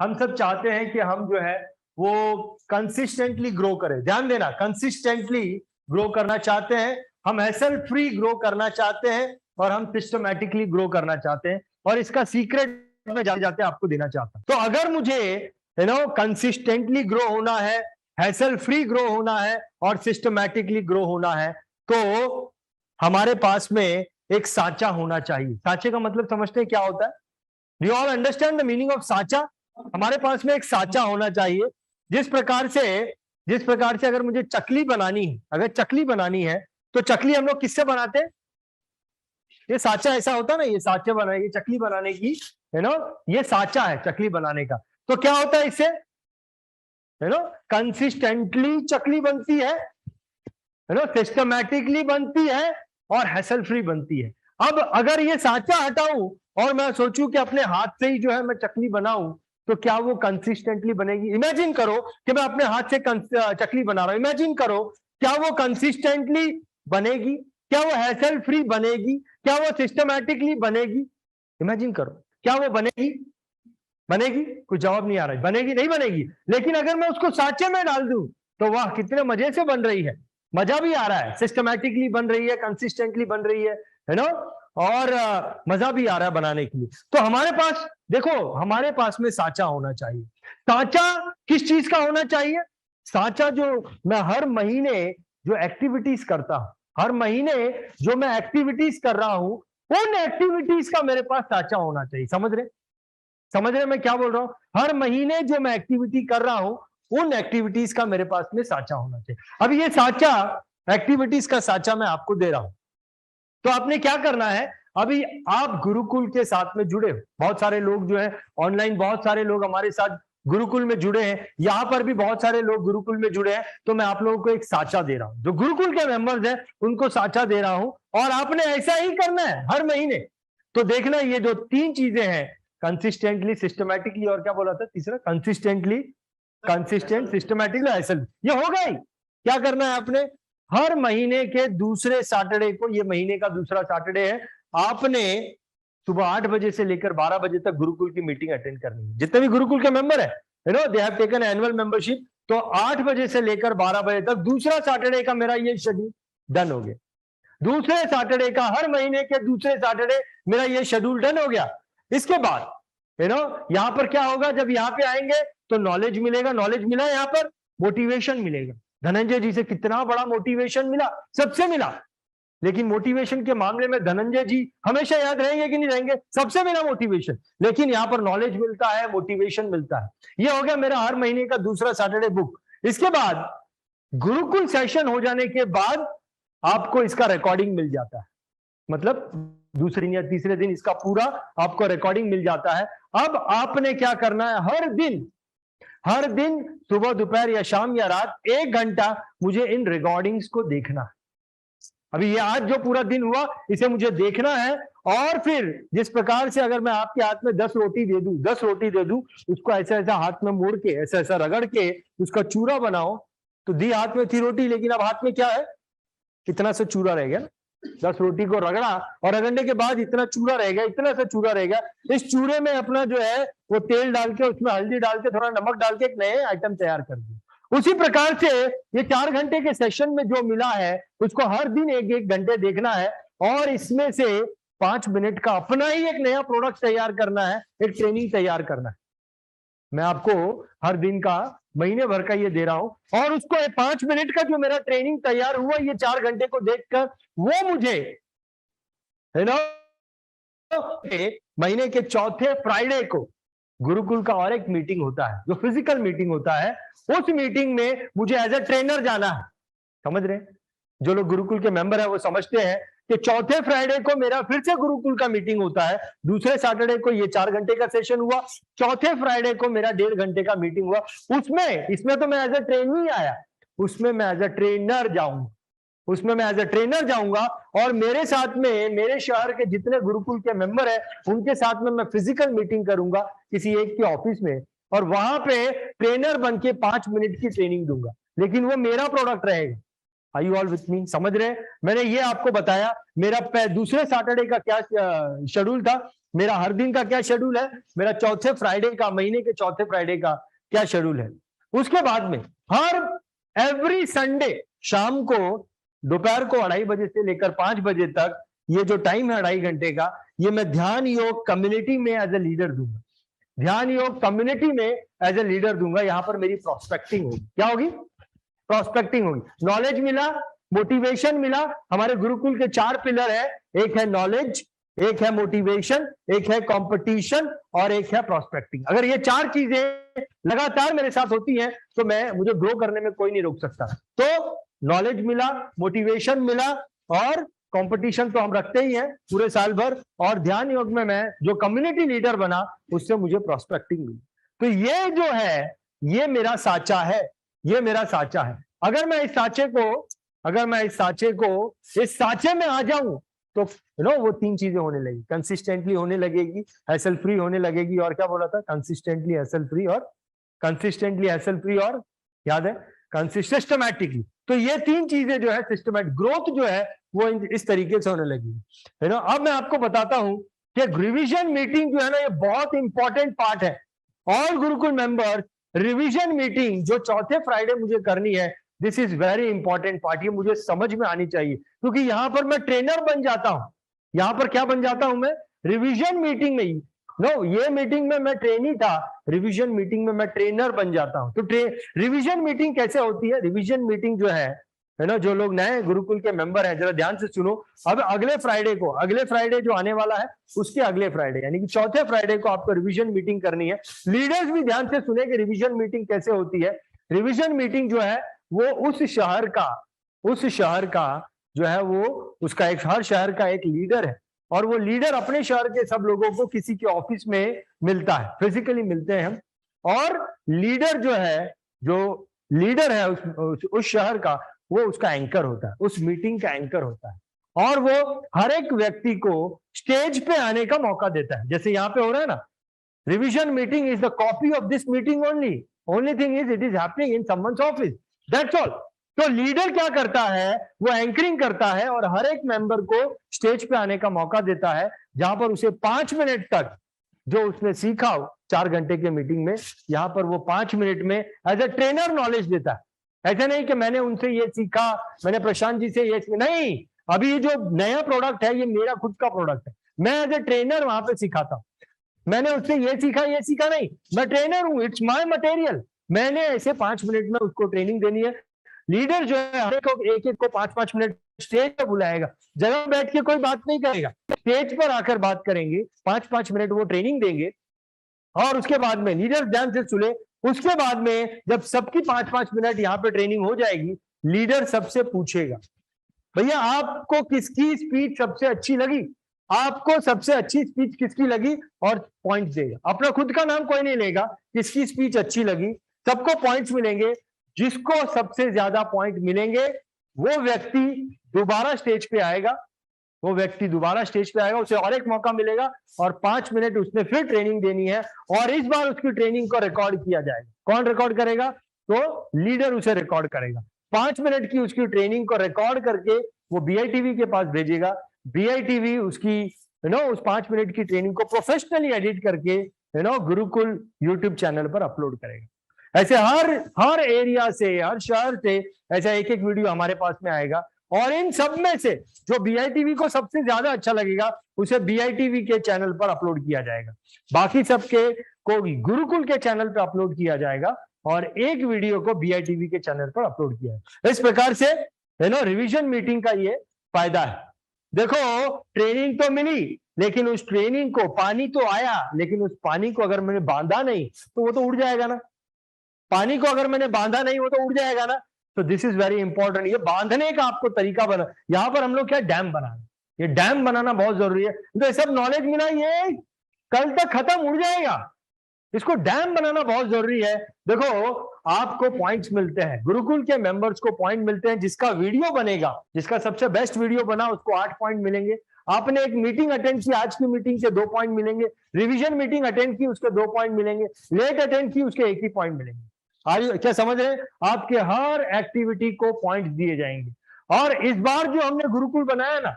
हम सब चाहते हैं कि हम जो है वो कंसिस्टेंटली ग्रो करें। ध्यान देना, कंसिस्टेंटली ग्रो करना चाहते हैं, हम हैसल फ्री ग्रो करना चाहते हैं, और हम सिस्टमैटिकली ग्रो करना चाहते हैं। और इसका सीक्रेट में जाते जाते आपको देना चाहता हूं। तो अगर मुझे कंसिस्टेंटली ग्रो होना है, हैसल फ्री ग्रो होना है, और सिस्टमैटिकली ग्रो होना है, तो हमारे पास में एक साचा होना चाहिए। साचे का मतलब समझते हैं क्या होता है? You all understand the meaning of साचा? हमारे पास में एक साचा होना चाहिए। जिस प्रकार से अगर मुझे चकली बनानी है, अगर चकली बनानी है, तो चकली हम लोग किससे बनाते हैं? ये साचा ऐसा होता है ना, ये साचे बनाए, ये चकली बनाने की ये साचा है चकली बनाने का। तो क्या होता है इससे? कंसिस्टेंटली चकली बनती है, सिस्टमैटिकली बनती है, और हैसल फ्री बनती है। अब अगर ये साचा हटाऊं और मैं सोचूं कि अपने हाथ से ही जो है मैं चकली बनाऊं, तो क्या वो कंसिस्टेंटली बनेगी? इमेजिन करो कि मैं अपने हाथ से चकली बना रहा हूं। इमेजिन करो, क्या वो कंसिस्टेंटली बनेगी? क्या वो हैसल फ्री बनेगी? क्या वो सिस्टमैटिकली बनेगी? इमेजिन करो, क्या वो बनेगी? बनेगी? कुछ जवाब नहीं आ रहा है। बनेगी? नहीं बनेगी। लेकिन अगर मैं उसको साचे में डाल दूं, तो वाह कितने मजे से बन रही है, मजा भी आ रहा है, सिस्टमैटिकली बन रही है, कंसिस्टेंटली बन रही है ना, और मजा भी आ रहा है बनाने के लिए। तो हमारे पास देखो, हमारे पास में साचा होना चाहिए। साचा किस चीज का होना चाहिए? साचा जो मैं हर महीने जो एक्टिविटीज करता हूं, हर महीने जो मैं एक्टिविटीज कर रहा हूं, उन एक्टिविटीज का मेरे पास साचा होना चाहिए। समझ रहे मैं क्या बोल रहा हूं? हर महीने जो मैं एक्टिविटी कर रहा हूं, उन एक्टिविटीज का मेरे पास में साचा होना चाहिए। अभी ये साचा, एक्टिविटीज का साचा मैं आपको दे रहा हूं, तो आपने क्या करना है? अभी आप गुरुकुल के साथ में जुड़े हो, बहुत सारे लोग जो है ऑनलाइन, बहुत सारे लोग हमारे साथ गुरुकुल में जुड़े हैं, यहां पर भी बहुत सारे लोग गुरुकुल में जुड़े हैं। तो मैं आप लोगों को एक साचा दे रहा हूं, जो गुरुकुल के मेंबर्स हैं उनको साचा दे रहा हूं, और आपने ऐसा ही करना है हर महीने। तो देखना, ये जो 3 चीजें हैं, कंसिस्टेंटली, सिस्टमैटिकली, और क्या बोला था तीसरा? कंसिस्टेंटली, कंसिस्टेंट, सिस्टमैटिकली, ऐसा ये होगा ही। क्या करना है आपने? हर महीने के दूसरे सैटरडे को, ये महीने का दूसरा सैटरडे है, आपने सुबह 8 बजे से लेकर 12 बजे तक गुरुकुल की मीटिंग अटेंड करनी है। जितने भी गुरुकुल के मेंबर है, they have taken annual membership, तो 8 बजे से लेकर 12 बजे तक दूसरा सैटरडे का मेरा ये शेड्यूल डन हो गया। दूसरे सैटरडे का, हर महीने के दूसरे सैटरडे मेरा ये शेड्यूल डन हो गया। इसके बाद यहां पर क्या होगा? जब यहां पे आएंगे तो नॉलेज मिलेगा, नॉलेज मिला, यहां पर मोटिवेशन मिलेगा। धनंजय जी से कितना बड़ा मोटिवेशन मिला, सबसे मिला। लेकिन मोटिवेशन के मामले में धनंजय जी हमेशा याद रहेंगे कि नहीं रहेंगे? सबसे मिला मोटिवेशन। लेकिन यहां पर नॉलेज मिलता है, मोटिवेशन मिलता है। यह हो गया मेरा हर महीने का दूसरा सैटरडे बुक। इसके बाद गुरुकुल सेशन हो जाने के बाद आपको इसका रिकॉर्डिंग मिल जाता है, मतलब दूसरे या तीसरे दिन इसका पूरा आपको रिकॉर्डिंग मिल जाता है। अब आपने क्या करना है? हर दिन सुबह, दोपहर या शाम या रात 1 घंटा मुझे इन रिकॉर्डिंग्स को देखना है। अभी ये आज जो पूरा दिन हुआ, इसे मुझे देखना है। और फिर जिस प्रकार से अगर मैं आपके हाथ में 10 रोटी दे दूं, 10 रोटी दे दूं, उसको ऐसा ऐसा हाथ में मोड़ के, ऐसा ऐसा रगड़ के उसका चूरा बनाओ, तो दी हाथ में थी रोटी, लेकिन अब हाथ में क्या है? इतना सा चूरा रह गया। 10 रोटी को रगड़ा, और रगड़ने के बाद इतना चूरा रह गया, इतना सा चूरा रह गया। इस चूरे में अपना जो है वो तेल डाल के, उसमें हल्दी डाल के, थोड़ा नमक डाल के एक नए आइटम तैयार कर दिया। उसी प्रकार से ये 4 घंटे के सेशन में जो मिला है, उसको हर दिन 1-1 घंटे देखना है, और इसमें से 5 मिनट का अपना ही एक नया प्रोडक्ट तैयार करना है, एक ट्रेनिंग तैयार करना है। मैं आपको हर दिन का, महीने भर का ये दे रहा हूं, और उसको 5 मिनट का जो मेरा ट्रेनिंग तैयार हुआ, ये 4 घंटे को देखकर वो मुझे महीने के चौथे फ्राइडे को गुरुकुल का और एक मीटिंग होता है, जो फिजिकल मीटिंग होता है। उस मीटिंग में मुझे एज ए ट्रेनर जाना है। समझ रहे? जो लोग गुरुकुल के मेंबर हैं वो समझते हैं कि चौथे फ्राइडे को मेरा फिर से गुरुकुल का मीटिंग होता है। दूसरे सैटरडे को ये 4 घंटे का सेशन हुआ, चौथे फ्राइडे को मेरा 1.5 घंटे का मीटिंग हुआ। इसमें तो मैं एज ए ट्रेनी आया, उसमें मैं एज ए ट्रेनर जाऊंगा, और मेरे साथ में मेरे शहर के जितने गुरुकुल के मेंबर हैं, उनके साथ में मैं फिजिकल मीटिंग करूंगा किसी एक के ऑफिस में, और वहां पे ट्रेनर बन के 5 मिनट की ट्रेनिंग दूंगा, लेकिन वो मेरा प्रोडक्ट रहेगा। Are you all with me? समझ रहे हैं? मैंने ये आपको बताया। मेरा दूसरे सैटरडे का क्या शेड्यूल था? मेरा हर दिन का क्या शेड्यूल है, मेरा चौथे फ्राइडे का, महीने के चौथे फ्राइडे का क्या शेड्यूल है। उसके बाद में एवरी संडे शाम को, दोपहर को 2:30 बजे से लेकर 5 बजे तक, ये जो टाइम है 2.5 घंटे का, ये मैं ध्यान योग कम्युनिटी में एज ए लीडर दूंगा। ध्यान योग कम्युनिटी में एज ए लीडर दूंगा। यहां पर मेरी प्रोस्पेक्टिंग होगी। क्या होगी? प्रोस्पेक्टिंग होगी। नॉलेज मिला, मोटिवेशन मिला। हमारे गुरुकुल के 4 पिलर है, एक है नॉलेज, एक है मोटिवेशन, एक है कंपटीशन और एक है प्रोस्पेक्टिंग। अगर ये 4 चीजें लगातार मेरे साथ होती हैं तो मुझे ग्रो करने में कोई नहीं रोक सकता। तो नॉलेज मिला, मोटिवेशन मिला और कंपटीशन तो हम रखते ही हैं पूरे साल भर, और ध्यान योग में मैं जो कम्युनिटी लीडर बना उससे मुझे प्रोस्पेक्टिंग मिली। तो ये जो है ये मेरा साचा है, ये मेरा साचा है। अगर मैं इस साचे में आ जाऊं तो वो 3 चीजें होने लगेगी। कंसिस्टेंटली होने लगेगी, हैसल फ्री होने लगेगी, और क्या बोला था? कंसिस्टेंटली हैसल फ्री और याद है सिस्टमैटिकली। तो ये 3 चीजें जो है सिस्टमैटिक ग्रोथ जो है वो इस तरीके से होने लगेगी। अब मैं आपको बताता हूं कि रिवीजन मीटिंग जो है ना, ये बहुत इंपॉर्टेंट पार्ट है। All Gurukul members, revision meeting जो चौथे फ्राइडे मुझे करनी है, this is very important part. ये मुझे समझ में आनी चाहिए, क्योंकि यहां पर मैं ट्रेनर बन जाता हूं। यहां पर क्या बन जाता हूं मैं? रिवीजन मीटिंग में ही। ये मीटिंग में मैं ट्रेनी था, रिवीजन मीटिंग में मैं ट्रेनर बन जाता हूं। तो रिवीजन मीटिंग कैसे होती है? रिवीजन मीटिंग जो है ना, जो लोग नए गुरुकुल के मेंबर हैं, जरा ध्यान से सुनो। अब अगले फ्राइडे जो आने वाला है, उसके अगले फ्राइडे यानी कि चौथे फ्राइडे को आपको रिवीजन मीटिंग करनी है। लीडर्स भी ध्यान से सुने कि रिवीजन मीटिंग कैसे होती है। रिवीजन मीटिंग जो है वो उस शहर का जो है वो उसका हर शहर का एक लीडर है, और वो लीडर अपने शहर के सब लोगों को किसी के ऑफिस में मिलता है, फिजिकली मिलते हैं हम। और लीडर है उस शहर का, वो उसका एंकर होता है, उस मीटिंग का एंकर होता है, और वो हर एक व्यक्ति को स्टेज पे आने का मौका देता है। जैसे यहाँ पे हो रहा है ना, revision meeting is the copy of this meeting only thing is it is happening in someone's office, that's all. तो लीडर क्या करता है? वो एंकरिंग करता है और हर एक मेंबर को स्टेज पे आने का मौका देता है, जहां पर उसे 5 मिनट तक जो उसने सीखा 4 घंटे के मीटिंग में, यहां पर वो 5 मिनट में एज ए ट्रेनर नॉलेज देता है। ऐसा नहीं कि मैंने उनसे ये सीखा, मैंने प्रशांत जी से ये नहीं, अभी ये जो नया प्रोडक्ट है ये मेरा खुद का प्रोडक्ट है, मैं एज ए ट्रेनर वहां पे सिखाता हूं। मैंने उससे ये सीखा नहीं, मैं ट्रेनर हूं, इट्स माय मटेरियल। मैंने ऐसे 5 मिनट में उसको ट्रेनिंग देनी है। लीडर जो है हर एक को 5-5 मिनट स्टेज पर बुलाएगा, जगह बैठ के कोई बात नहीं करेगा, स्टेज पर आकर बात करेंगे, 5-5 मिनट वो ट्रेनिंग देंगे। और उसके बाद में लीडर ध्यान से सुने, उसके बाद में जब सबकी 5-5 मिनट यहाँ पे ट्रेनिंग हो जाएगी, लीडर सबसे पूछेगा, भैया आपको किसकी स्पीच सबसे अच्छी लगी? आपको सबसे अच्छी स्पीच किसकी लगी? और पॉइंट्स देगा। अपना खुद का नाम कोई नहीं लेगा, किसकी स्पीच अच्छी लगी, सबको पॉइंट्स मिलेंगे। जिसको सबसे ज्यादा पॉइंट मिलेंगे वो व्यक्ति दोबारा स्टेज पे आएगा, उसे और एक मौका मिलेगा, और 5 मिनट उसने फिर ट्रेनिंग देनी है, और इस बार उसकी ट्रेनिंग को रिकॉर्ड किया जाएगा। कौन रिकॉर्ड करेगा? तो लीडर उसे रिकॉर्ड करेगा। 5 मिनट की उसकी ट्रेनिंग को रिकॉर्ड करके वो BITV के पास भेजेगा। BITV उसकी उस 5 मिनट की ट्रेनिंग को प्रोफेशनली एडिट करके गुरुकुल यूट्यूब चैनल पर अपलोड करेगा। ऐसे हर एरिया से, हर शहर से ऐसा एक वीडियो हमारे पास में आएगा, और इन सब में से जो BITV को सबसे ज्यादा अच्छा लगेगा उसे BITV के चैनल पर अपलोड किया जाएगा, बाकी सबके को गुरुकुल के चैनल पर अपलोड किया जाएगा, और एक वीडियो को BITV के चैनल पर अपलोड किया है। इस प्रकार से रिवीजन मीटिंग का ये फायदा है। देखो, ट्रेनिंग तो मिली, लेकिन उस ट्रेनिंग को, पानी तो आया, लेकिन उस पानी को अगर मैंने बांधा नहीं तो वो तो उड़ जाएगा ना। पानी को अगर मैंने बांधा नहीं वो तो उड़ जाएगा ना। तो दिस इज वेरी इंपॉर्टेंट। ये बांधने का आपको तरीका बना, यहां पर हम लोग क्या डैम बनाना, ये डैम बनाना बहुत जरूरी है। तो ये सब नॉलेज मिला, ये कल तक खत्म, उड़ जाएगा। इसको डैम बनाना बहुत जरूरी है। देखो, आपको पॉइंट्स मिलते हैं, गुरुकुल के मेंबर्स को पॉइंट मिलते हैं। जिसका वीडियो बनेगा, जिसका सबसे बेस्ट वीडियो बना, उसको 8 पॉइंट मिलेंगे। आपने एक मीटिंग अटेंड की, आज की मीटिंग के 2 पॉइंट मिलेंगे। रिवीजन मीटिंग अटेंड की, उसके 2 पॉइंट मिलेंगे। लेट अटेंड की, उसके 1 ही पॉइंट मिलेंगे। क्या समझ रहे हैं? आपके हर एक्टिविटी को पॉइंट दिए जाएंगे। और इस बार जो हमने गुरुकुल बनाया ना,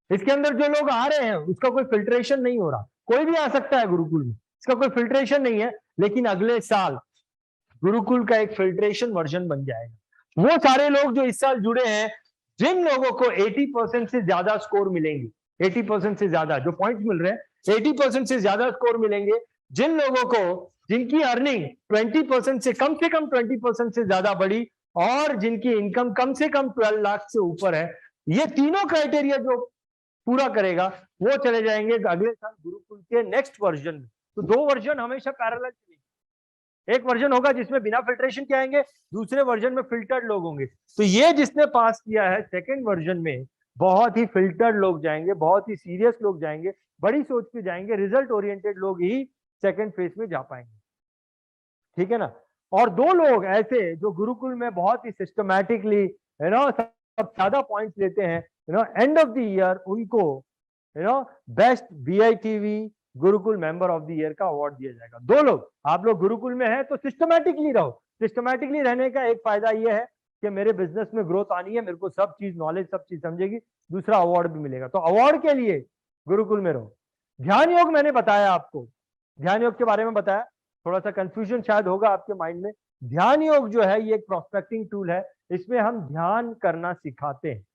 इसके अंदर जो लोग आ रहे हैं उसका कोई फिल्ट्रेशन नहीं हो रहा, कोई भी आ सकता है गुरुकुल में, इसका कोई फिल्ट्रेशन नहीं है। लेकिन अगले साल गुरुकुल का एक फिल्ट्रेशन वर्जन बन जाएगा। वो सारे लोग जो इस साल जुड़े हैं, जिन लोगों को 80% से ज्यादा स्कोर मिलेंगे, 80% से ज्यादा जो पॉइंट मिल रहे हैं, 80% से ज्यादा स्कोर मिलेंगे, जिन लोगों को जिनकी अर्निंग 20% से कम 20% से ज्यादा बढ़ी, और जिनकी इनकम कम से कम 12 लाख से ऊपर है, ये तीनों क्राइटेरिया जो पूरा करेगा वो चले जाएंगे अगले साल गुरुकुल के नेक्स्ट वर्जन में। तो 2 वर्जन हमेशा पैरेलल चलेंगे। एक वर्जन होगा जिसमें बिना फिल्ट्रेशन के आएंगे, दूसरे वर्जन में फिल्टर्ड लोग होंगे। तो ये जिसने पास किया है सेकंड वर्जन में, बहुत ही फिल्टर्ड लोग जाएंगे, बहुत ही सीरियस लोग जाएंगे, बड़ी सोच के जाएंगे, रिजल्ट ओरिएंटेड लोग ही सेकंड फेज में जा पाएंगे। ठीक है ना। और 2 लोग ऐसे जो गुरुकुल में बहुत ही सिस्टमैटिकली सब ज्यादा पॉइंट्स लेते हैं, एंड ऑफ द ईयर उनको best BITV Gurukul member of the year का अवार्ड दिया जाएगा। 2 लोग, आप लोग गुरुकुल में हैं तो सिस्टमैटिकली रहो। सिस्टमैटिकली रहने का एक फायदा यह है कि मेरे बिजनेस में ग्रोथ आनी है, मेरे को सब चीज नॉलेज, सब चीज समझेगी, दूसरा अवार्ड भी मिलेगा। तो अवार्ड के लिए गुरुकुल में रहो। ध्यान योग मैंने बताया आपको, ध्यान योग के बारे में बताया, थोड़ा सा कंफ्यूजन शायद होगा आपके माइंड में। ध्यान योग जो है ये एक प्रोस्पेक्टिंग टूल है, इसमें हम ध्यान करना सिखाते हैं,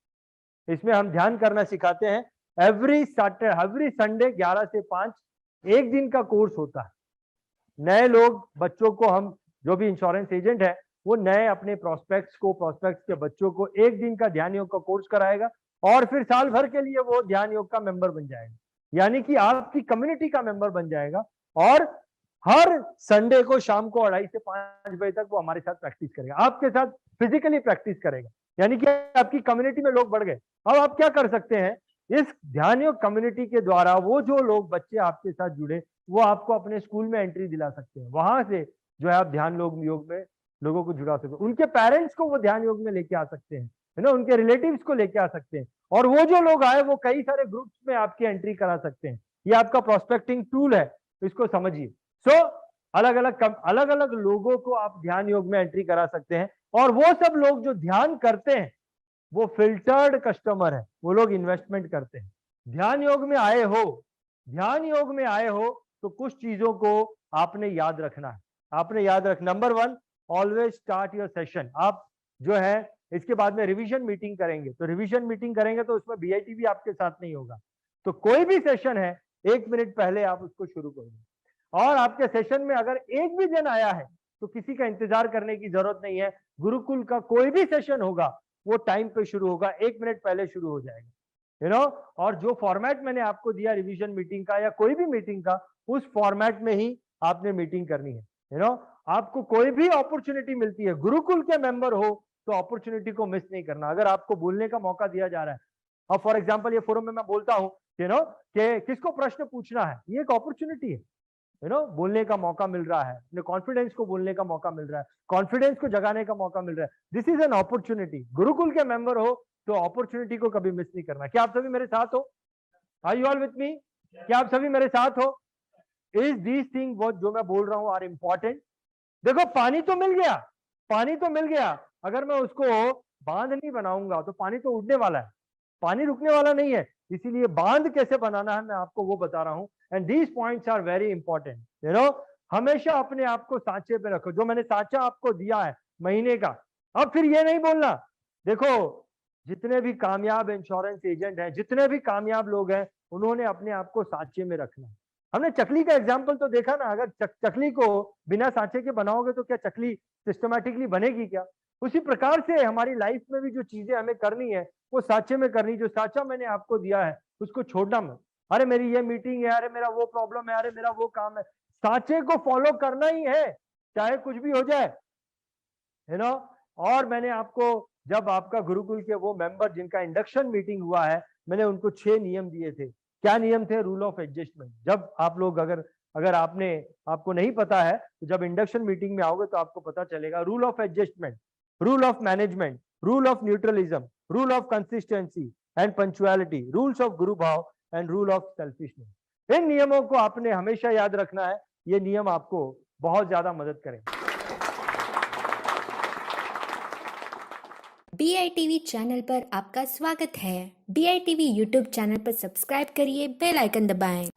इसमें हम ध्यान करना सिखाते हैं। एवरी संडे 11 से 5 एक दिन का कोर्स होता है। नए लोग, बच्चों को, हम जो भी इंश्योरेंस एजेंट है वो नए अपने प्रोस्पेक्ट्स के बच्चों को एक दिन का ध्यान योग का कोर्स कराएगा, और फिर साल भर के लिए वो ध्यान योग का मेंबर बन जाएगा, यानी कि आपकी कम्युनिटी का मेंबर बन जाएगा। और हर संडे को शाम को 2:30 से 5 बजे तक वो हमारे साथ प्रैक्टिस करेगा, आपके साथ फिजिकली प्रैक्टिस करेगा, यानी कि आपकी कम्युनिटी में लोग बढ़ गए। अब आप क्या कर सकते हैं, इस ध्यान योग कम्युनिटी के द्वारा वो जो लोग बच्चे आपके साथ जुड़े, वो आपको अपने स्कूल में एंट्री दिला सकते हैं। वहां से जो है आप ध्यान योग में लोगों को जुड़ा सकते हैं, उनके पेरेंट्स को वो ध्यान योग में लेके आ सकते हैं, है ना, उनके रिलेटिव्स को लेके आ सकते हैं, और वो जो लोग आए वो कई सारे ग्रुप्स में आपकी एंट्री करा सकते हैं। ये आपका प्रोस्पेक्टिंग टूल है, इसको समझिए। सो अलग अलग लोगों को आप ध्यान योग में एंट्री करा सकते हैं, और वो सब लोग जो ध्यान करते हैं वो फिल्टर्ड कस्टमर है, वो लोग इन्वेस्टमेंट करते हैं। ध्यान योग में आए हो, ध्यान योग में आए हो तो कुछ चीजों को आपने याद रखना है, आपने याद रखना। Number 1, always start your session. आप जो है इसके बाद में रिवीजन मीटिंग करेंगे, तो रिवीजन मीटिंग करेंगे तो उसमें बीआईटी भी आपके साथ नहीं होगा, तो कोई भी सेशन है 1 मिनट पहले आप उसको शुरू करेंगे। और आपके सेशन में अगर एक भी जन आया है तो किसी का इंतजार करने की जरूरत नहीं है, गुरुकुल का कोई भी सेशन होगा वो टाइम पे शुरू होगा, 1 मिनट पहले शुरू हो जाएगा, और जो फॉर्मेट मैंने आपको दिया रिवीजन मीटिंग का या कोई भी मीटिंग का, उस फॉर्मेट में ही आपने मीटिंग करनी है। आपको कोई भी अपॉर्चुनिटी मिलती है, गुरुकुल के मेंबर हो तो अपॉर्चुनिटी को मिस नहीं करना। अगर आपको बोलने का मौका दिया जा रहा है, अब फॉर एग्जाम्पल ये फोरम में मैं बोलता हूँ कि किसको प्रश्न पूछना है, ये एक अपॉर्चुनिटी है, बोलने का मौका मिल रहा है, अपने कॉन्फिडेंस को बोलने का मौका मिल रहा है, कॉन्फिडेंस को जगाने का मौका मिल रहा है। This is an opportunity. Gurukul के मेंबर हो तो अपॉर्चुनिटी को कभी मिस नहीं करना। क्या आप सभी मेरे साथ हो? Are you all with me? क्या आप सभी मेरे साथ हो? इज दीज थिंग जो मैं बोल रहा हूं आर इंपॉर्टेंट? देखो, पानी तो मिल गया, पानी तो मिल गया, अगर मैं उसको बांध नहीं बनाऊंगा तो पानी तो उड़ने वाला है, पानी रुकने वाला नहीं है। इसीलिए बांध कैसे बनाना है मैं आपको वो बता रहा हूं। And these points are very important. हमेशा अपने आप को सांचे पे रखो। जो मैंने सांचा आपको दिया है महीने का, अब फिर ये नहीं बोलना, देखो जितने भी कामयाब इंश्योरेंस एजेंट हैं, जितने भी कामयाब लोग हैं, उन्होंने अपने आप को सांचे में रखना। हमने चकली का एग्जाम्पल तो देखा ना, अगर चकली को बिना सांचे के बनाओगे तो क्या चकली सिस्टमैटिकली बनेगी क्या? उसी प्रकार से हमारी लाइफ में भी जो चीजें हमें करनी है वो सांचे में करनी। जो सांचा मैंने आपको दिया है उसको छोड़ना मत। अरे मेरी ये मीटिंग है, अरे मेरा वो प्रॉब्लम है, अरे मेरा वो काम है, सांचे को फॉलो करना ही है, चाहे कुछ भी हो जाए, और मैंने आपको, जब आपका गुरुकुल के वो मेंबर जिनका इंडक्शन मीटिंग हुआ है, मैंने उनको 6 नियम दिए थे। क्या नियम थे? Rule of adjustment. जब आप लोग अगर आपको नहीं पता है तो जब इंडक्शन मीटिंग में आओगे तो आपको पता चलेगा। Rule of adjustment, rule of management, rule of neutralism, rule of consistency and punctuality, rules of गुरु भाव एंड रूल ऑफ सेल्फिशनेस। इन नियमों को आपने हमेशा याद रखना है, ये नियम आपको बहुत ज्यादा मदद करेंगे। BITV चैनल पर आपका स्वागत है। BITV यूट्यूब चैनल पर सब्सक्राइब करिए, बेल आइकन दबाएं।